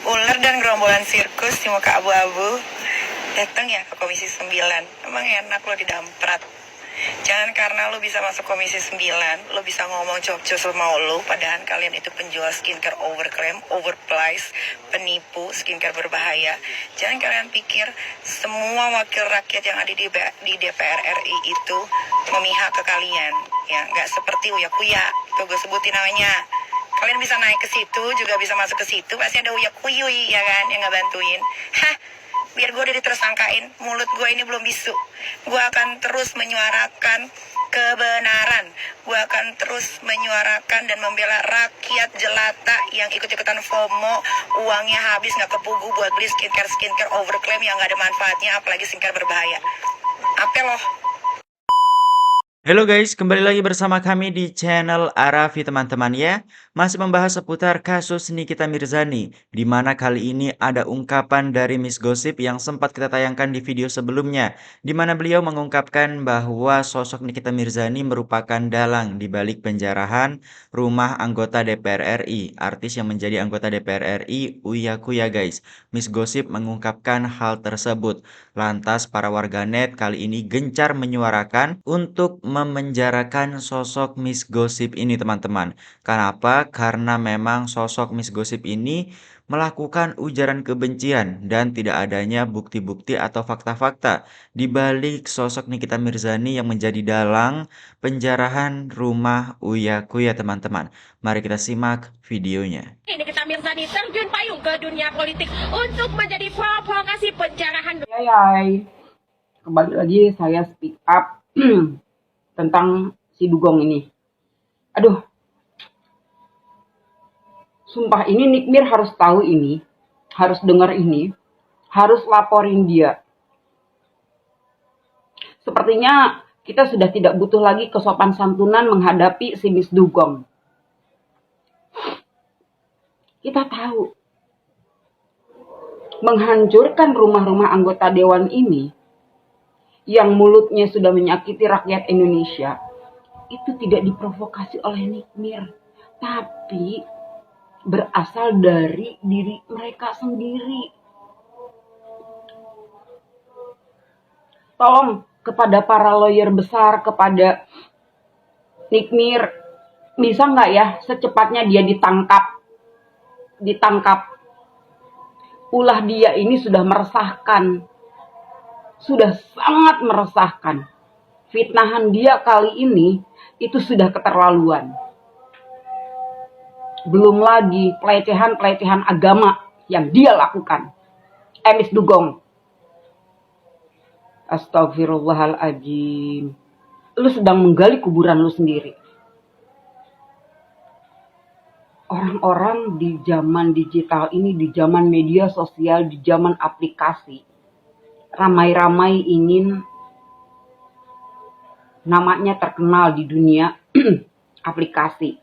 Ular dan gerombolan sirkus di muka abu-abu datang ya ke Komisi 9. Emang enak lo didamprat. Jangan karena lo bisa masuk Komisi 9, lo bisa ngomong cop-cop semau lo, padahal kalian itu penjual skincare overclaim, overpriced, penipu, skincare berbahaya. Jangan kalian pikir semua wakil rakyat yang ada di DPR RI itu memihak ke kalian. Ya, nggak seperti Uya Kuya, itu gue sebutin namanya. Kalian bisa naik ke situ, juga bisa masuk ke situ, pasti ada Uya Kuyuy, ya kan, yang nggak bantuin. Hah, biar gue udah ditersangkain, mulut gue ini belum bisu. Gue akan terus menyuarakan kebenaran. Gue akan terus menyuarakan dan membela rakyat jelata yang ikut-ikutan FOMO, uangnya habis nggak kepugu buat beli skincare overclaim yang nggak ada manfaatnya, apalagi skincare berbahaya. Apel loh. Halo guys, kembali lagi bersama kami di channel Arafi teman-teman ya. Masih membahas seputar kasus Nikita Mirzani, di mana kali ini ada ungkapan dari Miss Gossip yang sempat kita tayangkan di video sebelumnya, di mana beliau mengungkapkan bahwa sosok Nikita Mirzani merupakan dalang di balik penjarahan rumah anggota DPR RI, artis yang menjadi anggota DPR RI Uya Kuya guys. Miss Gossip mengungkapkan hal tersebut. Lantas para warganet kali ini gencar menyuarakan untuk memenjarakan sosok Miss Gossip ini teman-teman. Kenapa? Karena memang sosok Miss Gossip ini melakukan ujaran kebencian dan tidak adanya bukti-bukti atau fakta-fakta di balik sosok Nikita Mirzani yang menjadi dalang penjarahan rumah Uya Kuya teman-teman. Mari kita simak videonya. Nikita Mirzani terjun payung ke dunia politik untuk menjadi provokasi penjarahan. Hai, kembali lagi saya speak up tentang si dugong ini. Aduh, sumpah ini Nikmir harus tahu ini, harus dengar ini, harus laporin dia. Sepertinya kita sudah tidak butuh lagi kesopan santunan menghadapi si Miss Dugong. Kita tahu, menghancurkan rumah-rumah anggota dewan ini, yang mulutnya sudah menyakiti rakyat Indonesia, itu tidak diprovokasi oleh Nikmir, tapi berasal dari diri mereka sendiri. Tolong kepada para lawyer besar, kepada Nikmir, bisa nggak ya secepatnya dia ditangkap. Ulah dia ini sudah meresahkan, sudah sangat meresahkan. Fitnahan dia kali ini itu sudah keterlaluan. Belum lagi pelecehan agama yang dia lakukan. Miss Dugong, astagfirullahaladzim, lu sedang menggali kuburan lu sendiri. Orang-orang di zaman digital ini, di zaman media sosial, di zaman aplikasi, ramai-ramai ingin namanya terkenal di dunia aplikasi,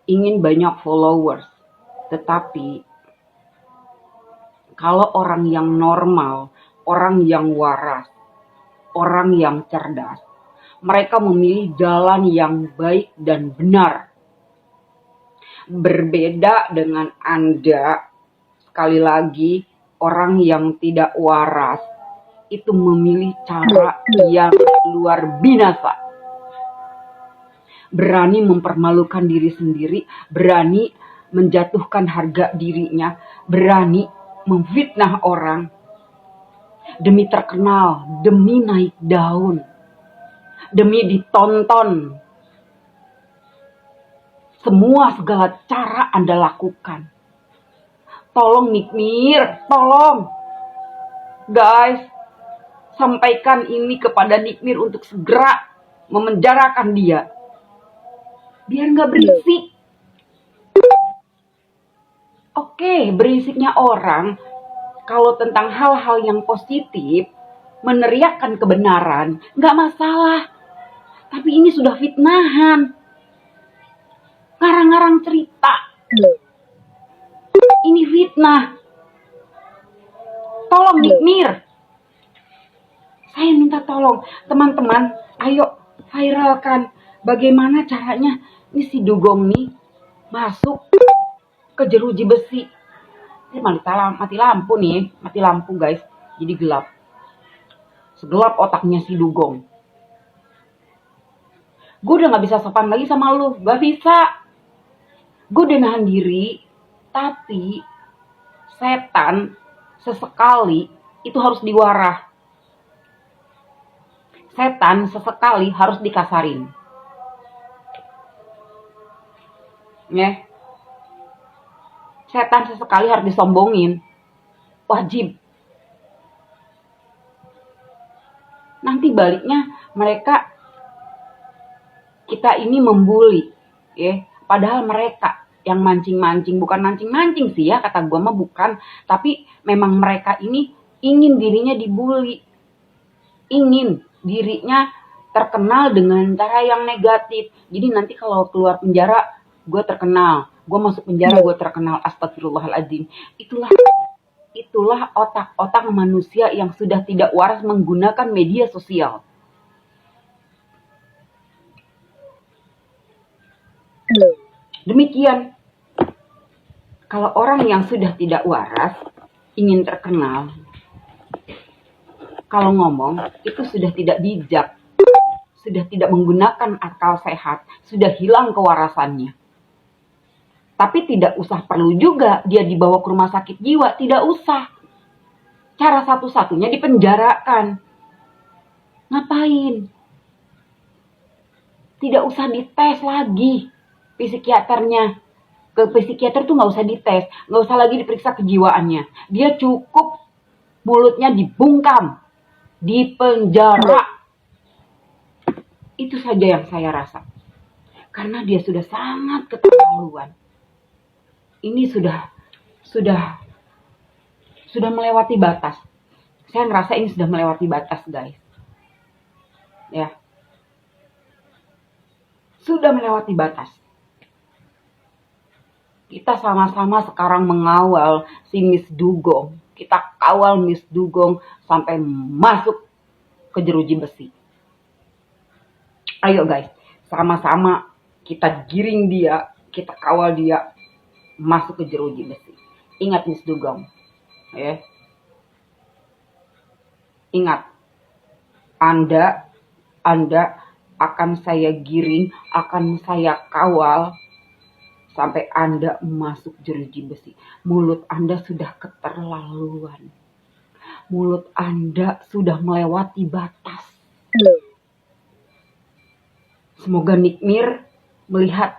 ingin banyak followers. Tetapi kalau orang yang normal, orang yang waras, orang yang cerdas, mereka memilih jalan yang baik dan benar. Berbeda dengan Anda, sekali lagi, orang yang tidak waras itu memilih cara yang luar binasa. Berani mempermalukan diri sendiri, berani menjatuhkan harga dirinya, berani memfitnah orang demi terkenal, demi naik daun, demi ditonton. Semua segala cara Anda lakukan. Tolong Nikmir, tolong. Guys, sampaikan ini kepada Nikmir untuk segera memenjarakan dia. Biar nggak berisik. Oke, berisiknya orang kalau tentang hal-hal yang positif, meneriakkan kebenaran, nggak masalah. Tapi ini sudah fitnahan. Ngarang-ngarang cerita. Ini fitnah. Tolong Nikmir. Saya minta tolong. Teman-teman, ayo viralkan. Bagaimana caranya ini si Dugong nih masuk ke jeruji besi. Ini mati lampu nih, mati lampu guys. Jadi gelap. Segelap otaknya si Dugong. Gue udah gak bisa sopan lagi sama lu. Gak bisa. Gue udah nahan diri. Tapi setan sesekali itu harus diwarah. Setan sesekali harus dikasarin. Ya. Setan sesekali harus disombongin. Wajib. Nanti baliknya mereka, kita ini membuli, ya. Padahal mereka yang mancing-mancing, bukan mancing-mancing sih ya, kata gua mah bukan. Tapi memang mereka ini ingin dirinya dibully. Ingin dirinya terkenal dengan cara yang negatif. Jadi nanti kalau keluar penjara, gue terkenal. Gue masuk penjara, gue terkenal. Astagfirullahaladzim. Itulah otak-otak manusia yang sudah tidak waras menggunakan media sosial. Demikian. Kalau orang yang sudah tidak waras, ingin terkenal, kalau ngomong, itu sudah tidak bijak. Sudah tidak menggunakan akal sehat. Sudah hilang kewarasannya. Tapi tidak usah perlu juga dia dibawa ke rumah sakit jiwa. Tidak usah. Cara satu-satunya dipenjarakan. Ngapain? Tidak usah dites lagi psikiaternya. Ke psikiater tuh gak usah dites. Gak usah lagi diperiksa kejiwaannya. Dia cukup mulutnya dibungkam. Dipenjara. Itu saja yang saya rasa. Karena dia sudah sangat keterlaluan. Ini sudah melewati batas. Saya ngerasa ini sudah melewati batas, guys. Ya. Sudah melewati batas. Kita sama-sama sekarang mengawal si Miss Dugong. Kita kawal Miss Dugong sampai masuk ke jeruji besi. Ayo guys, sama-sama kita giring dia, kita kawal dia masuk ke jeruji besi. Ingat Miss Dugong, ya. Ingat, Anda akan saya giring, akan saya kawal sampai Anda masuk jeruji besi. Mulut Anda sudah keterlaluan. Mulut Anda sudah melewati batas. Semoga Nikmir melihat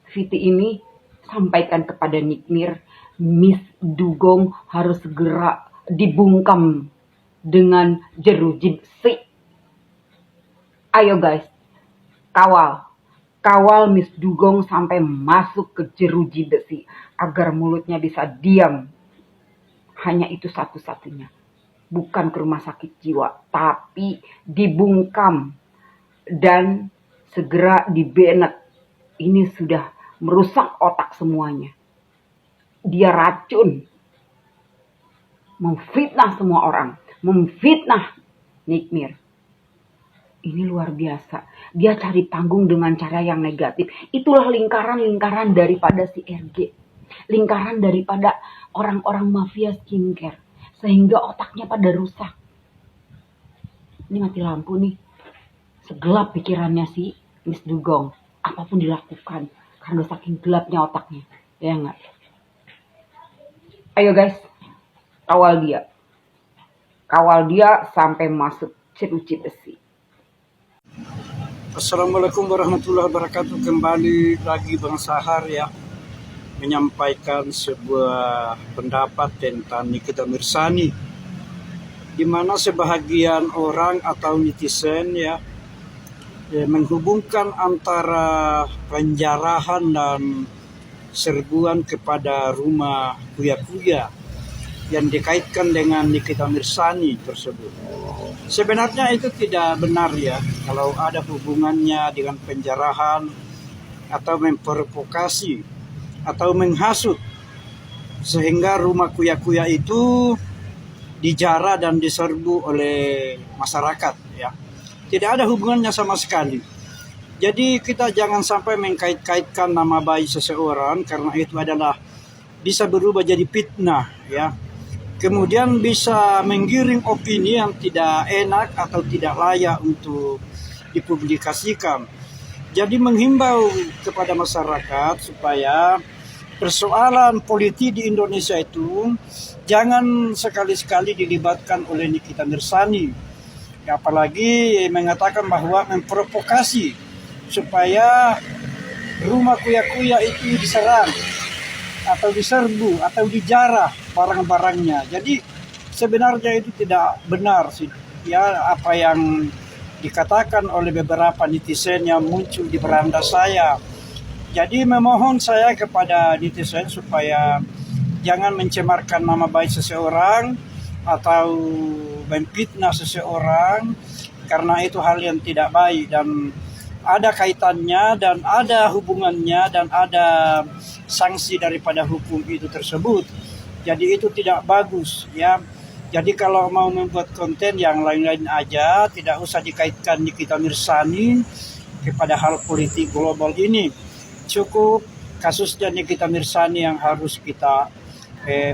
video ini, sampaikan kepada Nikmir, Miss Dugong harus segera dibungkam dengan jeruji besi. Ayo guys, kawal Miss Dugong sampai masuk ke jeruji besi agar mulutnya bisa diam. Hanya itu satu-satunya. Bukan ke rumah sakit jiwa, tapi dibungkam dan segera dibenet. Ini sudah merusak otak semuanya. Dia racun. Memfitnah semua orang. Memfitnah Nikmir. Ini luar biasa. Dia cari panggung dengan cara yang negatif. Itulah lingkaran-lingkaran daripada si RG. Lingkaran daripada orang-orang mafia skincare. Sehingga otaknya pada rusak. Ini mati lampu nih. Segelap pikirannya si Miss Dugong. Apapun dilakukan. Karena saking gelapnya otaknya. Ya enggak? Ayo guys. Kawal dia. Kawal dia sampai masuk jeruji besi. Assalamualaikum warahmatullahi wabarakatuh. Kembali lagi Bang Sahar ya, menyampaikan sebuah pendapat tentang Nikita Mirzani, di mana sebahagian orang atau netizen ya menghubungkan antara penjarahan dan serbuan kepada rumah kuya-kuya yang dikaitkan dengan Nikita Mirzani tersebut. Sebenarnya itu tidak benar ya, kalau ada hubungannya dengan penjarahan atau memprovokasi atau menghasut sehingga rumah kuya-kuya itu dijara dan diserbu oleh masyarakat ya. Tidak ada hubungannya sama sekali. Jadi kita jangan sampai mengkait-kaitkan nama baik seseorang, karena itu adalah bisa berubah jadi fitnah ya. Kemudian bisa menggiring opini yang tidak enak atau tidak layak untuk dipublikasikan. Jadi menghimbau kepada masyarakat supaya persoalan politik di Indonesia itu jangan sekali-sekali dilibatkan oleh Nikita Mirzani. Apalagi mengatakan bahwa memprovokasi supaya rumah kuya-kuya itu diserang atau diserbu atau dijarah barang-barangnya. Jadi sebenarnya itu tidak benar sih ya apa yang dikatakan oleh beberapa netizen yang muncul di beranda saya. Jadi memohon saya kepada netizen supaya jangan mencemarkan nama baik seseorang atau memfitnah seseorang, karena itu hal yang tidak baik dan ada kaitannya dan ada hubungannya dan ada sanksi daripada hukum itu tersebut. Jadi itu tidak bagus ya. Jadi kalau mau membuat konten yang lain-lain aja, tidak usah dikaitkan Nikita Mirzani kepada hal politik global ini. Cukup kasusnya Nikita Mirzani yang harus kita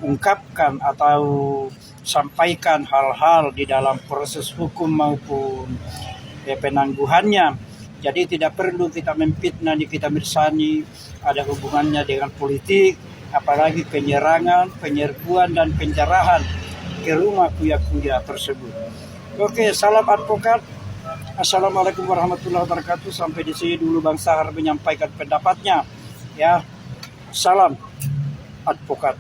ungkapkan atau sampaikan hal-hal di dalam proses hukum maupun penangguhannya. Jadi tidak perlu kita memfitnah Nikita Mirzani ada hubungannya dengan politik, apalagi penyerangan, penyerbuan dan penjarahan ke rumah kuya-kuya tersebut. Oke, salam advokat. Assalamualaikum warahmatullahi wabarakatuh. Sampai di sini dulu Bang Sahar menyampaikan pendapatnya. Ya, salam advokat.